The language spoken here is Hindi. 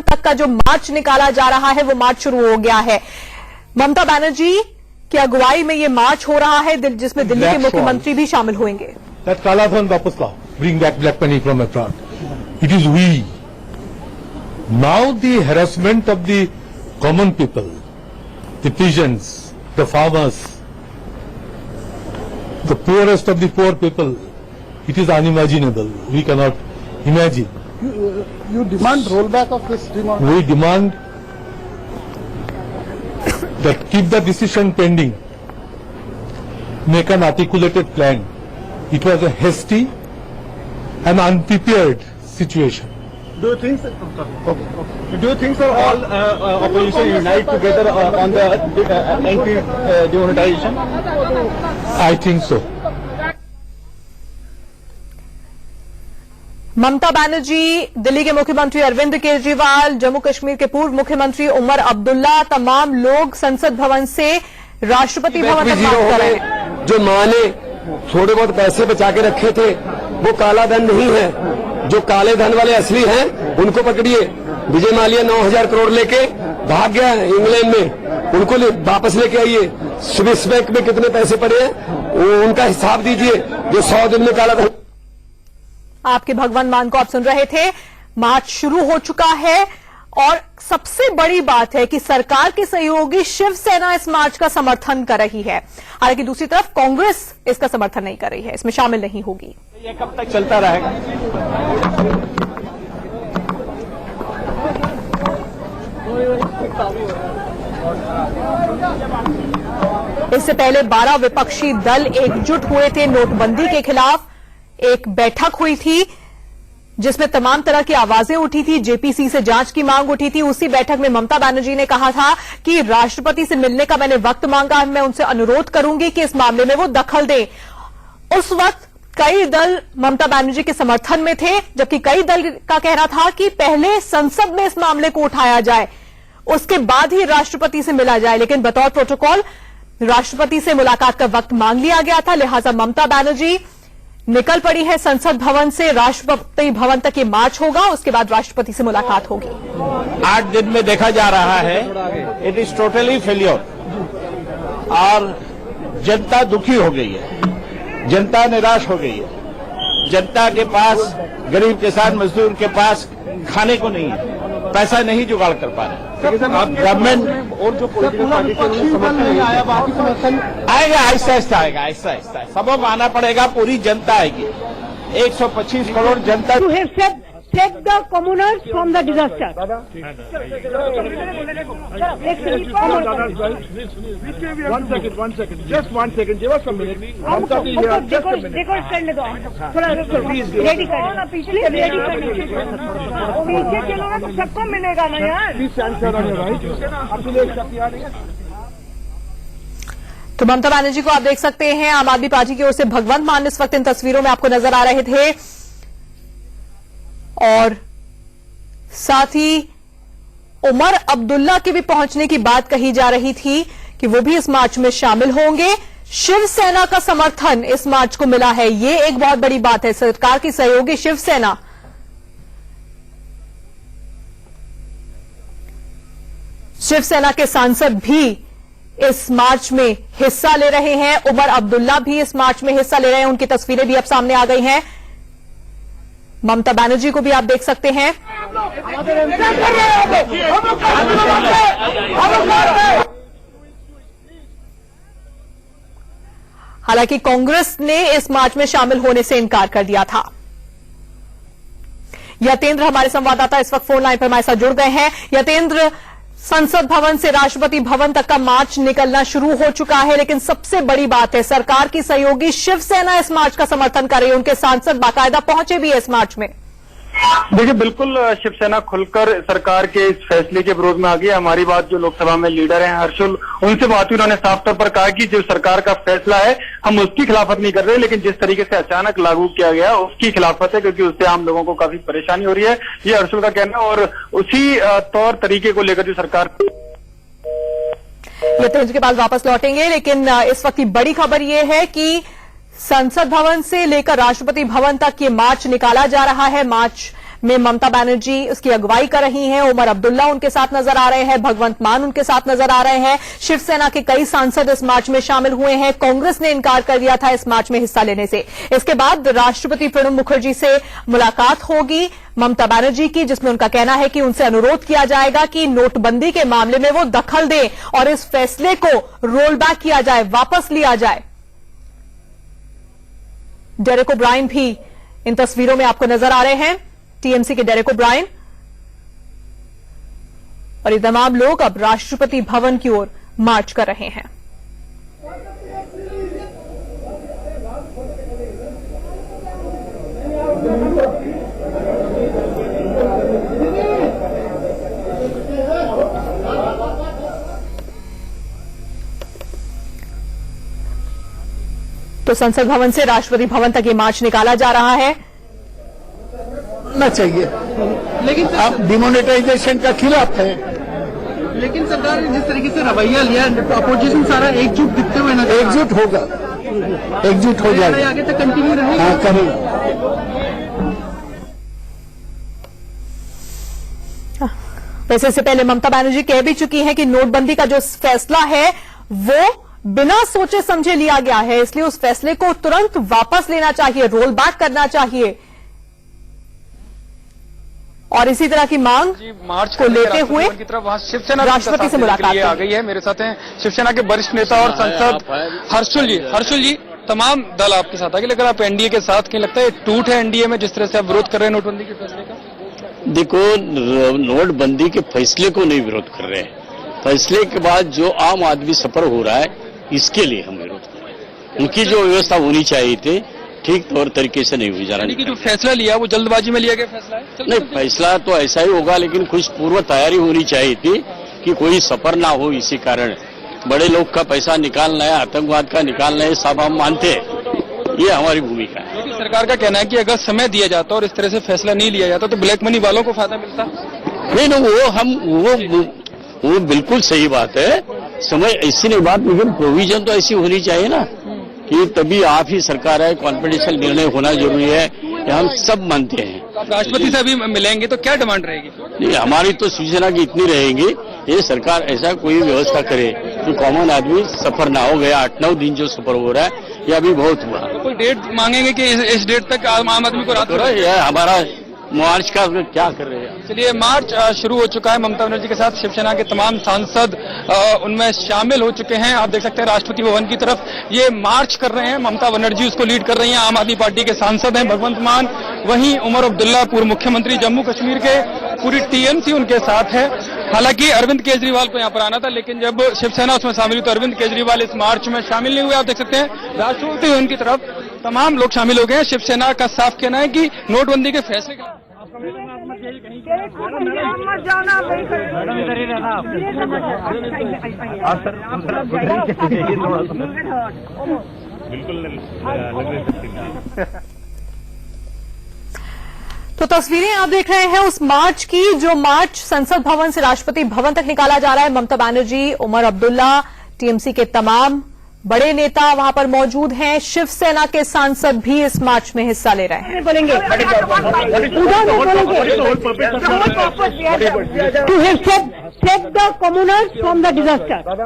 भवन तक का जो मार्च निकाला जा रहा है वो मार्च शुरू हो गया है। ममता बनर्जी की अगुवाई में ये मार्च हो रहा है जिसमें दिल्ली के मुख्यमंत्री भी शामिल होंगे। काला धन वापस लाओ, bring back black money from abroad. It is we now the harassment of the common people, the peasants, the farmers, the poorest of the poor people. It is unimaginable. We cannot imagine. You demand rollback of this demand? We demand that keep the decision pending. Make an articulated plan. It was a hasty and unprepared situation. Do you think, sir, all opposition unite together on the anti-demonetization? I think so. Mamata Banerjee, Delhi के मुख्यमंत्री अरविंद केजरीवाल, जम्मू कश्मीर के पूर्व मुख्यमंत्री उमर अब्दुल्ला, तमाम लोग संसद भवन से राष्ट्रपति भवन तक मार्च कर रहे हैं। जो मां ने थोड़े बहुत पैसे बचा के रखे थे वो काला धन नहीं है। जो काले धन वाले असली हैं उनको पकड़िए। विजय माल्या 9,000 करोड़ लेके भाग गया है इंग्लैंड में, उनको वापस लेके आइए। स्विस बैंक में कितने पैसे पड़े हैं उनका हिसाब दीजिए जो 100 दिन में काला धन। आपके भगवान मान को आप सुन रहे थे। मार्च शुरू हो चुका है और सबसे बड़ी बात है कि सरकार की सहयोगी शिवसेना इस मार्च का समर्थन कर रही है। हालांकि दूसरी तरफ कांग्रेस इसका समर्थन नहीं कर रही है, इसमें शामिल नहीं होगी। ये कब तक चलता रहेगा? इससे पहले 12 विपक्षी दल एकजुट हुए थे नोटबंदी के खिलाफ। एक बैठक हुई थी जिसमें तमाम तरह की आवाजें उठी थी, जेपीसी से जांच की मांग उठी थी। उसी बैठक में ममता बनर्जी ने कहा था कि राष्ट्रपति से मिलने का मैंने वक्त मांगा, मैं उनसे अनुरोध करूंगी कि इस मामले में वो दखल दें। उस वक्त कई दल ममता बनर्जी के समर्थन में थे, जबकि कई दल का कहना था कि पहले संसद में इस मामले को उठाया जाए, उसके बाद ही राष्ट्रपति से मिला जाए। लेकिन बतौर प्रोटोकॉल राष्ट्रपति से मुलाकात का वक्त मांग लिया गया था, लिहाजा ममता बनर्जी निकल पड़ी है संसद भवन से। राष्ट्रपति भवन तक ये मार्च होगा, उसके बाद राष्ट्रपति से मुलाकात होगी। 8 दिन में देखा जा रहा है इट इज टोटली फेल्योर और जनता दुखी हो गई है, जनता निराश हो गई है। जनता के पास, गरीब किसान मजदूर के पास खाने को नहीं है, पैसा नहीं जुगाड़ कर पा रहे। गवर्नमेंट और जो आएगा आहिस्ता आहिस्ता आएगा, आहिस्ता आहिस्ता सबों को आना पड़ेगा, पूरी जनता आएगी। 125 करोड़ जनता। You have saved the commoners from the disaster. One second. Just one second. Give us a minute. देखो करने दो, थोड़ा रेडी करना, पीछे रेडी पीछे चलो ना तो सबको मिलेगा ना यार। तो ममता बनर्जी को आप देख सकते हैं, आम आदमी पार्टी की ओर से भगवंत मान इस वक्त इन तस्वीरों में आपको नजर आ रहे थे और साथ ही उमर अब्दुल्ला के भी पहुंचने की बात कही जा रही थी कि वो भी इस मार्च में शामिल होंगे। शिवसेना का समर्थन इस मार्च को मिला है, ये एक बहुत बड़ी बात है। सरकार की सहयोगी शिवसेना के सांसद भी इस मार्च में हिस्सा ले रहे हैं। उमर अब्दुल्ला भी इस मार्च में हिस्सा ले रहे हैं, उनकी तस्वीरें भी अब सामने आ गई हैं। ममता बनर्जी को भी आप देख सकते हैं। हालांकि कांग्रेस ने इस मार्च में शामिल होने से इनकार कर दिया था। यतेंद्र हमारे संवाददाता इस वक्त फोन लाइन पर हमारे साथ जुड़ गए हैं। यतेंद्र, संसद भवन से राष्ट्रपति भवन तक का मार्च निकलना शुरू हो चुका है, लेकिन सबसे बड़ी बात है सरकार की सहयोगी शिवसेना इस मार्च का समर्थन कर रही है, उनके सांसद बाकायदा पहुंचे भी है इस मार्च में। देखिए, बिल्कुल शिवसेना खुलकर सरकार के इस फैसले के विरोध में आ गई। हमारी बात जो लोकसभा में लीडर हैं हर्षुल, उनसे बात हुई, उन्होंने साफ तौर पर कहा कि जो सरकार का फैसला है हम उसकी खिलाफत नहीं कर रहे, लेकिन जिस तरीके से अचानक लागू किया गया उसकी खिलाफत है, क्योंकि उससे आम लोगों को काफी परेशानी हो रही है, ये हर्षुल का कहना है। और उसी तौर तरीके को लेकर जो सरकार यतेंद्र के पास वापस लौटेंगे, लेकिन इस वक्त की बड़ी खबर यह है कि संसद भवन से लेकर राष्ट्रपति भवन तक ये मार्च निकाला जा रहा है। मार्च में ममता बनर्जी उसकी अगुवाई कर रही हैं। उमर अब्दुल्ला उनके साथ नजर आ रहे हैं, भगवंत मान उनके साथ नजर आ रहे हैं। शिवसेना के कई सांसद इस मार्च में शामिल हुए हैं। कांग्रेस ने इनकार कर दिया था इस मार्च में हिस्सा लेने से। इसके बाद राष्ट्रपति प्रणब मुखर्जी से मुलाकात होगी ममता बनर्जी की, जिसमें उनका कहना है कि उनसे अनुरोध किया जाएगा कि नोटबंदी के मामले में वो दखल दें और इस फैसले को रोल बैक किया जाए, वापस लिया जाए। डेरेक ओब्रायन भी इन तस्वीरों में आपको नजर आ रहे हैं, टीएमसी के डेरेक ओब्रायन। और ये तमाम लोग अब राष्ट्रपति भवन की ओर मार्च कर रहे हैं। तो संसद भवन से राष्ट्रपति भवन तक ये मार्च निकाला जा रहा है। ना चाहिए, लेकिन आप डिमोनेटाइजेशन का खिलाफ है। लेकिन सरकार ने जिस तरीके से रवैया लिया, अपोजिशन सारा एकजुट दिखते हुए नजर एकजुट होगा, एकजुट हो जाएगा, आगे तक कंटिन्यू रहेगा। हाँ, करेगा। वैसे इससे पहले ममता बनर्जी कह भी चुकी हैं कि नोटबंदी का जो फैसला है वो बिना सोचे समझे लिया गया है, इसलिए उस फैसले को तुरंत वापस लेना चाहिए, रोल बैक करना चाहिए। और इसी तरह की मांग मार्च को लेते हुए की तरफ वहां शिवसेना राष्ट्रपति से मुलाकात आ गई है। मेरे साथ हैं शिवसेना के वरिष्ठ नेता और सांसद हर्षुल जी। तमाम दल आपके साथ आगे, लेकिन आप एनडीए के साथ कहीं लगता है टूट है एनडीए में, जिस तरह से आप विरोध कर रहे हैं नोटबंदी के फैसले का? देखो, नोटबंदी के फैसले को नहीं विरोध कर रहे हैं, फैसले के बाद जो आम आदमी सफर हो रहा है इसके लिए हम विरोध कर रहे हैं। उनकी जो व्यवस्था होनी चाहिए थी ठीक तौर तरीके से नहीं हुई जा रहा। जो फैसला लिया वो जल्दबाजी में लिया गया फैसला है? नहीं, फैसला तो ऐसा ही होगा, लेकिन कुछ पूर्व तैयारी होनी चाहिए थी कि कोई सफर ना हो। इसी कारण बड़े लोग का पैसा निकालना है, आतंकवाद का निकालना है, सब हम मानते हैं, ये हमारी भूमिका है। लेकिन सरकार का कहना है कि अगर समय दिया जाता और इस तरह से फैसला नहीं लिया जाता तो ब्लैक मनी वालों को फायदा मिलता। नहीं, वो बिल्कुल सही बात है, समय ऐसी नहीं बात, लेकिन प्रोविजन तो ऐसी होनी चाहिए ना कि तभी आप ही सरकार है, कॉन्फिडेंशियल निर्णय होना जरूरी है, ये हम सब मानते हैं। राष्ट्रपति से अभी मिलेंगे तो क्या डिमांड रहेगी? नहीं, हमारी तो शिवसेना की इतनी रहेगी, ये सरकार ऐसा कोई व्यवस्था करे कि कॉमन आदमी सफर ना हो गया। 8-9 दिन जो सफर हो रहा है ये अभी बहुत हुआ। तो कोई डेट मांगेंगे कि इस डेट तक आम आदमी को राहत है? हमारा मार्च का क्या कर रहे हैं? चलिए, मार्च शुरू हो चुका है। ममता बनर्जी के साथ शिवसेना के तमाम सांसद उनमें शामिल हो चुके हैं। आप देख सकते हैं राष्ट्रपति भवन की तरफ ये मार्च कर रहे हैं। ममता बनर्जी उसको लीड कर रही हैं। आम आदमी पार्टी के सांसद हैं भगवंत मान, वहीं उमर अब्दुल्ला पूर्व मुख्यमंत्री जम्मू कश्मीर के, पूरी टीएमसी उनके साथ है। हालांकि अरविंद केजरीवाल को यहाँ पर आना था, लेकिन जब शिवसेना उसमें शामिल हुई तो अरविंद केजरीवाल इस मार्च में शामिल नहीं हुए। आप देख सकते हैं राष्ट्रपति भवन की तरफ तमाम लोग शामिल हो गए हैं। शिवसेना का साफ कहना है कि नोटबंदी के फैसले के मत जाना, तो तस्वीरें आप देख रहे हैं उस मार्च की, जो मार्च संसद भवन से राष्ट्रपति भवन तक निकाला जा रहा है। ममता बनर्जी, उमर अब्दुल्ला, टीएमसी के तमाम बड़े नेता वहां पर मौजूद हैं। शिवसेना के सांसद भी इस मार्च में हिस्सा ले रहे हैं। बोलेंगे to save the commoners from the disaster.